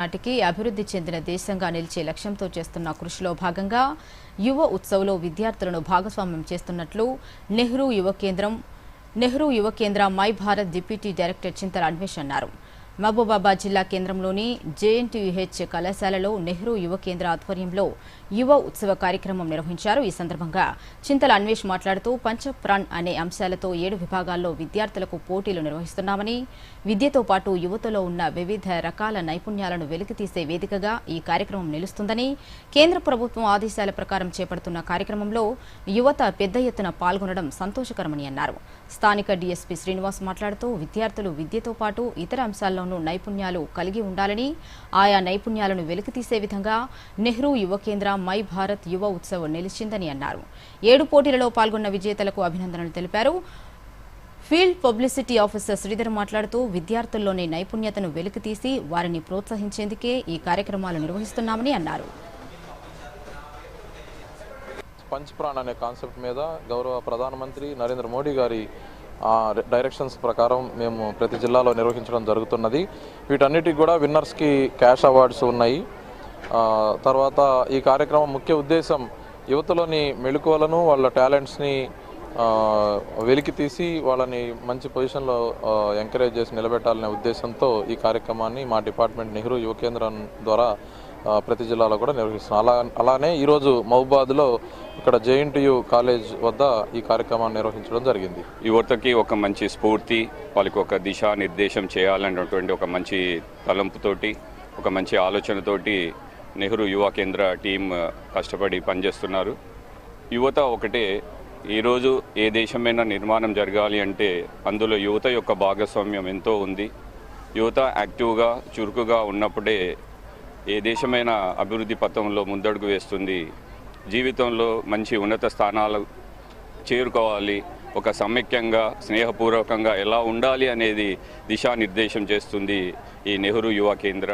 నాటికి అభివృద్ధి చెందిన దేశంగా నిలిచే లక్ష్యంతో చేస్తున్న కృషిలో భాగంగా యువ ఉత్సవ్లో విద్యార్థులను భాగస్వామ్యం చేస్తున్నట్లు నెహ్రూ యువ కేంద్ర మై భారత్ డిప్యూటీ డైరెక్టర్ చింతల అన్వేష్ అన్నారు. మహబూబాబాద్ జిల్లా కేంద్రంలోని జేఎన్టీయూహెచ్ కళాశాలలో నెహ్రూ యువ కేంద్ర ఆధ్వర్యంలో యువ ఉత్సవ కార్యక్రమం నిర్వహించారు. ఈ సందర్భంగా చింతల అన్వేష్ మాట్లాడుతూ పంచప్రాణ్ అనే అంశాలతో 7 విభాగాల్లో విద్యార్థులకు పోటీలు నిర్వహిస్తున్నామని, విద్యతో పాటు యువతలో ఉన్న వివిధ రకాల నైపుణ్యాలను వెలికితీసే వేదికగా ఈ కార్యక్రమం నిలుస్తుందని, కేంద్ర ప్రభుత్వం ఆదేశాల ప్రకారం చేపడుతున్న కార్యక్రమంలో యువత పెద్ద ఎత్తున పాల్గొనడం సంతోషకరమని అన్నారు. స్థానిక డీఎస్పీ శ్రీనివాస్ మాట్లాడుతూ విద్యార్థులు విద్యతో పాటు ఇతర అంశాల్లోనూ నైపుణ్యాలు కలిగి ఉండాలని, ఆయా నైపుణ్యాలను వెలికితీసే విధంగా నెహ్రూ యువ కేంద్ర మై భారత్ యువ ఉత్సవ్ నిలిచిందని అన్నారు. 7 పోటీలలో పాల్గొన్న విజేతలకు అభినందనలు తెలిపారు. ఫీల్డ్ పబ్లిసిటీ ఆఫీసర్ శ్రీధర్ మాట్లాడుతూ విద్యార్థుల్లోని నైపుణ్యతను వెలికితీసి వారిని ప్రోత్సహించేందుకే ఈ కార్యక్రమాలు నిర్వహిస్తున్నామని అన్నారు. పంచప్రాణ్ అనే కాన్సెప్ట్ మీద గౌరవ ప్రధానమంత్రి నరేంద్ర మోడీ గారి డైరెక్షన్స్ ప్రకారం మేము ప్రతి జిల్లాలో నిర్వహించడం జరుగుతున్నది. వీటన్నిటికి కూడా విన్నర్స్కి క్యాష్ అవార్డ్స్ ఉన్నాయి. తర్వాత ఈ కార్యక్రమం ముఖ్య ఉద్దేశం యువతలోని మెళకువలను, వాళ్ళ టాలెంట్స్ని వెలికి తీసి వాళ్ళని మంచి పొజిషన్లో ఎంకరేజ్ చేసి నిలబెట్టాలనే ఉద్దేశంతో ఈ కార్యక్రమాన్ని మా డిపార్ట్మెంట్ నెహ్రూ యువ కేంద్రం ద్వారా ప్రతి జిల్లాలో కూడా నిర్వహిస్తున్నాం. అలానే ఈరోజు మహబూబాబాద్లో ఇక్కడ జేఎన్టీయూ కాలేజ్ వద్ద ఈ కార్యక్రమాన్ని నిర్వహించడం జరిగింది. యువతకి ఒక మంచి స్ఫూర్తి, వాళ్ళకి ఒక దిశానిర్దేశం చేయాలన్నటువంటి ఒక మంచి తలంపుతోటి, ఒక మంచి ఆలోచనతోటి నెహ్రూ యువ కేంద్ర టీం కష్టపడి పనిచేస్తున్నారు. యువత ఒకటే. ఈరోజు ఏ దేశమైనా నిర్మాణం జరగాలి అంటే అందులో యువత యొక్క భాగస్వామ్యం ఎంతో ఉంది. యువత యాక్టివ్గా, చురుకుగా ఉన్నప్పుడే ఏ దేశమైనా అభివృద్ధి పథంలో ముందడుగు వేస్తుంది. జీవితంలో మంచి ఉన్నత స్థానాలు చేరుకోవాలి, ఒక సమైక్యంగా, స్నేహపూర్వకంగా ఎలా ఉండాలి అనేది దిశానిర్దేశం చేస్తుంది ఈ నెహ్రూ యువ కేంద్ర